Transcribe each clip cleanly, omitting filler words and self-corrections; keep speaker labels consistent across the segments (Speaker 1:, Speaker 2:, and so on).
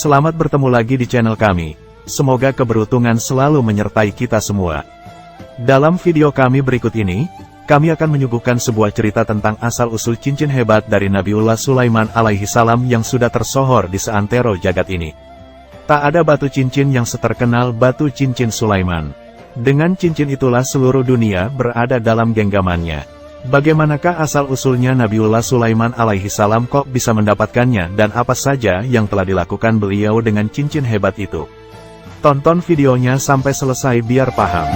Speaker 1: Selamat bertemu lagi di channel kami. Semoga keberuntungan selalu menyertai kita semua. Dalam video kami berikut ini, kami akan menyuguhkan sebuah cerita tentang asal-usul cincin hebat dari Nabiullah Sulaiman alaihi salam yang sudah tersohor di seantero jagat ini. Tak ada batu cincin yang seterkenal batu cincin Sulaiman. Dengan cincin itulah seluruh dunia berada dalam genggamannya. Bagaimanakah asal-usulnya Nabiullah Sulaiman alaihi salam kok bisa mendapatkannya dan apa saja yang telah dilakukan beliau dengan cincin hebat itu? Tonton videonya sampai selesai biar paham.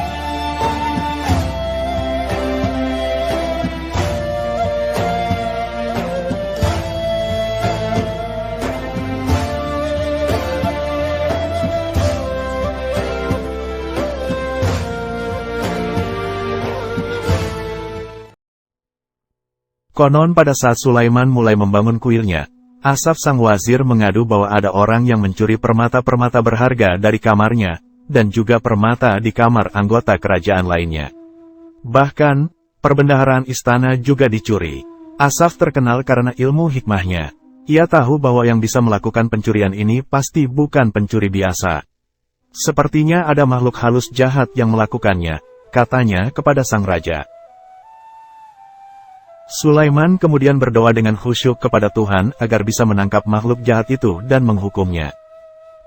Speaker 1: Konon pada saat Sulaiman mulai membangun kuilnya, Asaf sang wazir mengadu bahwa ada orang yang mencuri permata-permata berharga dari kamarnya, dan juga permata di kamar anggota kerajaan lainnya. Bahkan, perbendaharaan istana juga dicuri. Asaf terkenal karena ilmu hikmahnya. Ia tahu bahwa yang bisa melakukan pencurian ini pasti bukan pencuri biasa. Sepertinya ada makhluk halus jahat yang melakukannya, katanya kepada sang raja. Sulaiman kemudian berdoa dengan khusyuk kepada Tuhan agar bisa menangkap makhluk jahat itu dan menghukumnya.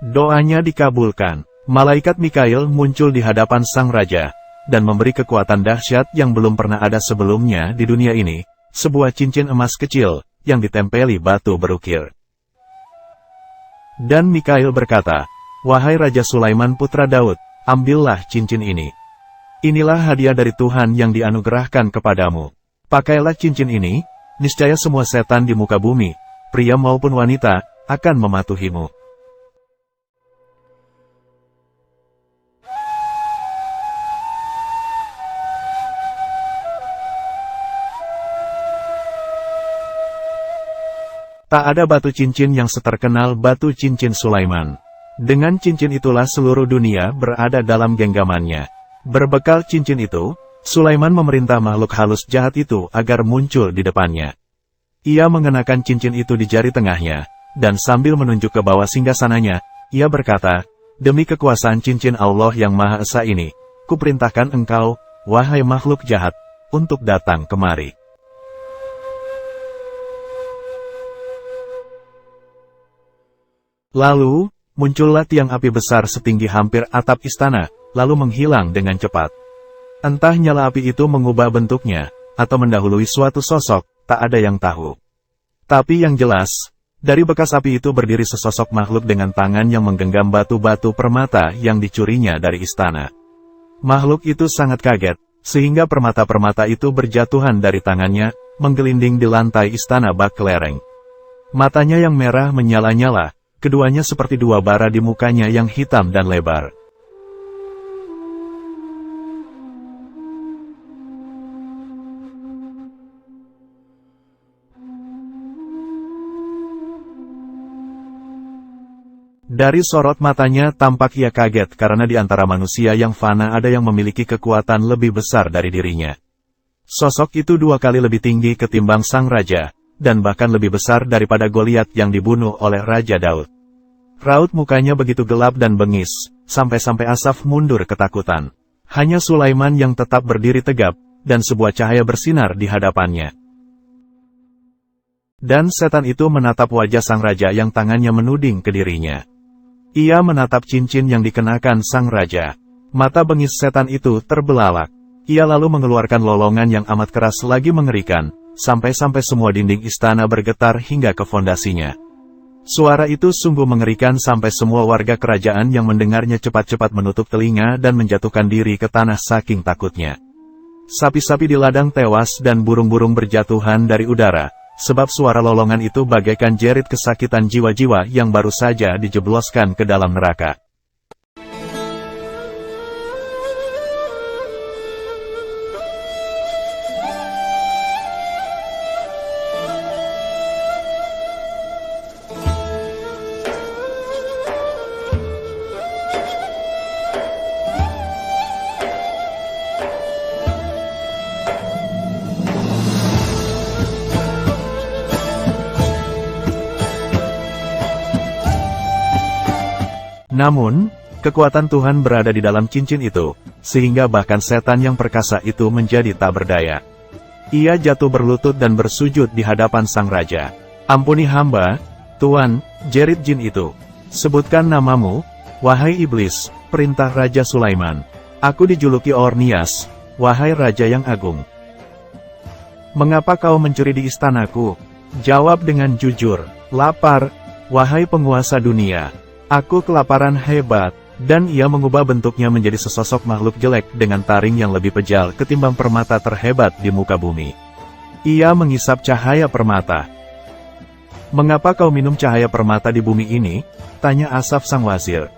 Speaker 1: Doanya dikabulkan. Malaikat Mikail muncul di hadapan sang raja, dan memberi kekuatan dahsyat yang belum pernah ada sebelumnya di dunia ini, sebuah cincin emas kecil, yang ditempeli batu berukir. Dan Mikail berkata, "Wahai Raja Sulaiman putra Daud, ambillah cincin ini. Inilah hadiah dari Tuhan yang dianugerahkan kepadamu. Pakailah cincin ini, niscaya semua setan di muka bumi, pria maupun wanita, akan mematuhimu." Tak ada batu cincin yang seterkenal batu cincin Sulaiman. Dengan cincin itulah seluruh dunia berada dalam genggamannya. Berbekal cincin itu, Sulaiman memerintah makhluk halus jahat itu agar muncul di depannya. Ia mengenakan cincin itu di jari tengahnya, dan sambil menunjuk ke bawah singgasananya, ia berkata, "Demi kekuasaan cincin Allah yang Maha Esa ini, kuperintahkan engkau, wahai makhluk jahat, untuk datang kemari." Lalu, muncullah tiang api besar setinggi hampir atap istana, lalu menghilang dengan cepat. Entah nyala api itu mengubah bentuknya, atau mendahului suatu sosok, tak ada yang tahu. Tapi yang jelas, dari bekas api itu berdiri sesosok makhluk dengan tangan yang menggenggam batu-batu permata yang dicurinya dari istana. Makhluk itu sangat kaget, sehingga permata-permata itu berjatuhan dari tangannya, menggelinding di lantai istana bak kelereng. Matanya yang merah menyala-nyala, keduanya seperti dua bara di mukanya yang hitam dan lebar. Dari sorot matanya tampak ia kaget karena di antara manusia yang fana ada yang memiliki kekuatan lebih besar dari dirinya. Sosok itu 2 kali lebih tinggi ketimbang sang raja, dan bahkan lebih besar daripada Goliat yang dibunuh oleh Raja Daud. Raut mukanya begitu gelap dan bengis, sampai-sampai Asaf mundur ketakutan. Hanya Sulaiman yang tetap berdiri tegap, dan sebuah cahaya bersinar di hadapannya. Dan setan itu menatap wajah sang raja yang tangannya menuding ke dirinya. Ia menatap cincin yang dikenakan sang raja. Mata bengis setan itu terbelalak. Ia lalu mengeluarkan lolongan yang amat keras lagi mengerikan, sampai-sampai semua dinding istana bergetar hingga ke fondasinya. Suara itu sungguh mengerikan sampai semua warga kerajaan yang mendengarnya cepat-cepat menutup telinga dan menjatuhkan diri ke tanah saking takutnya. Sapi-sapi di ladang tewas dan burung-burung berjatuhan dari udara. Sebab suara lolongan itu bagaikan jerit kesakitan jiwa-jiwa yang baru saja dijebloskan ke dalam neraka. Namun, kekuatan Tuhan berada di dalam cincin itu, sehingga bahkan setan yang perkasa itu menjadi tak berdaya. Ia jatuh berlutut dan bersujud di hadapan sang raja. "Ampuni hamba, Tuan," jerit jin itu. "Sebutkan namamu, wahai iblis," perintah Raja Sulaiman. "Aku dijuluki Ornias, wahai raja yang agung." "Mengapa kau mencuri di istanaku?" Jawab dengan jujur. "Lapar, wahai penguasa dunia. Aku kelaparan hebat." Dan ia mengubah bentuknya menjadi sesosok makhluk jelek dengan taring yang lebih pejal ketimbang permata terhebat di muka bumi. Ia mengisap cahaya permata. "Mengapa kau minum cahaya permata di bumi ini?" tanya Asaf sang wazir.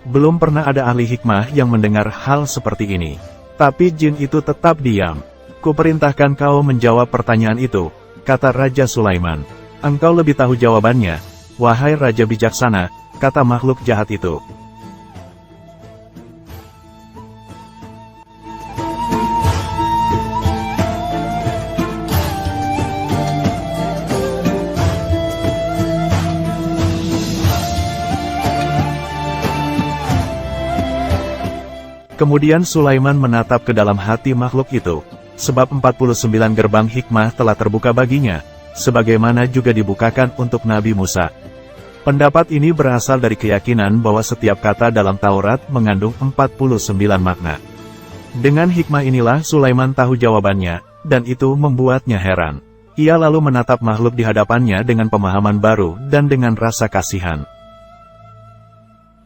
Speaker 1: Belum pernah ada ahli hikmah yang mendengar hal seperti ini. Tapi jin itu tetap diam. "Kuperintahkan kau menjawab pertanyaan itu," kata Raja Sulaiman. "Engkau lebih tahu jawabannya, wahai raja bijaksana," kata makhluk jahat itu. Kemudian Sulaiman menatap ke dalam hati makhluk itu, sebab 49 gerbang hikmah telah terbuka baginya, sebagaimana juga dibukakan untuk Nabi Musa. Pendapat ini berasal dari keyakinan bahwa setiap kata dalam Taurat mengandung 49 makna. Dengan hikmah inilah Sulaiman tahu jawabannya, dan itu membuatnya heran. Ia lalu menatap makhluk di hadapannya dengan pemahaman baru dan dengan rasa kasihan.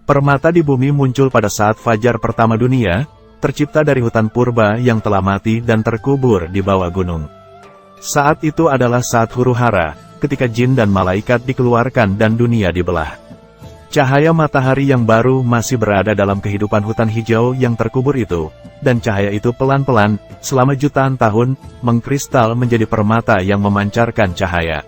Speaker 1: Permata di bumi muncul pada saat fajar pertama dunia, tercipta dari hutan purba yang telah mati dan terkubur di bawah gunung. Saat itu adalah saat huru-hara, ketika jin dan malaikat dikeluarkan dan dunia dibelah. Cahaya matahari yang baru masih berada dalam kehidupan hutan hijau yang terkubur itu, dan cahaya itu pelan-pelan, selama jutaan tahun, mengkristal menjadi permata yang memancarkan cahaya.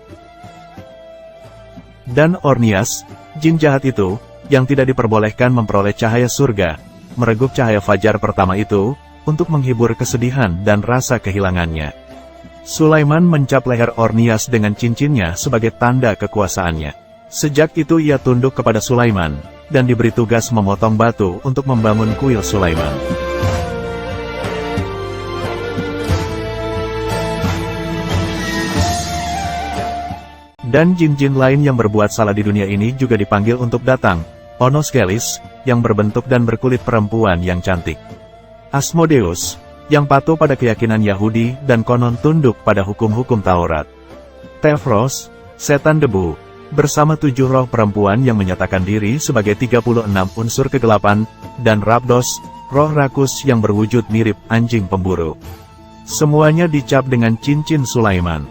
Speaker 1: Dan Ornias, jin jahat itu, yang tidak diperbolehkan memperoleh cahaya surga, meregup cahaya fajar pertama itu, untuk menghibur kesedihan dan rasa kehilangannya. Sulaiman mencap leher Ornias dengan cincinnya sebagai tanda kekuasaannya. Sejak itu ia tunduk kepada Sulaiman, dan diberi tugas memotong batu untuk membangun kuil Sulaiman. Dan jin-jin lain yang berbuat salah di dunia ini juga dipanggil untuk datang. Onoskelis, yang berbentuk dan berkulit perempuan yang cantik. Asmodeus, yang patuh pada keyakinan Yahudi dan konon tunduk pada hukum-hukum Taurat. Tevros, setan debu, bersama 7 roh perempuan yang menyatakan diri sebagai 36 unsur kegelapan, dan Rabdos, roh rakus yang berwujud mirip anjing pemburu. Semuanya dicap dengan cincin Sulaiman.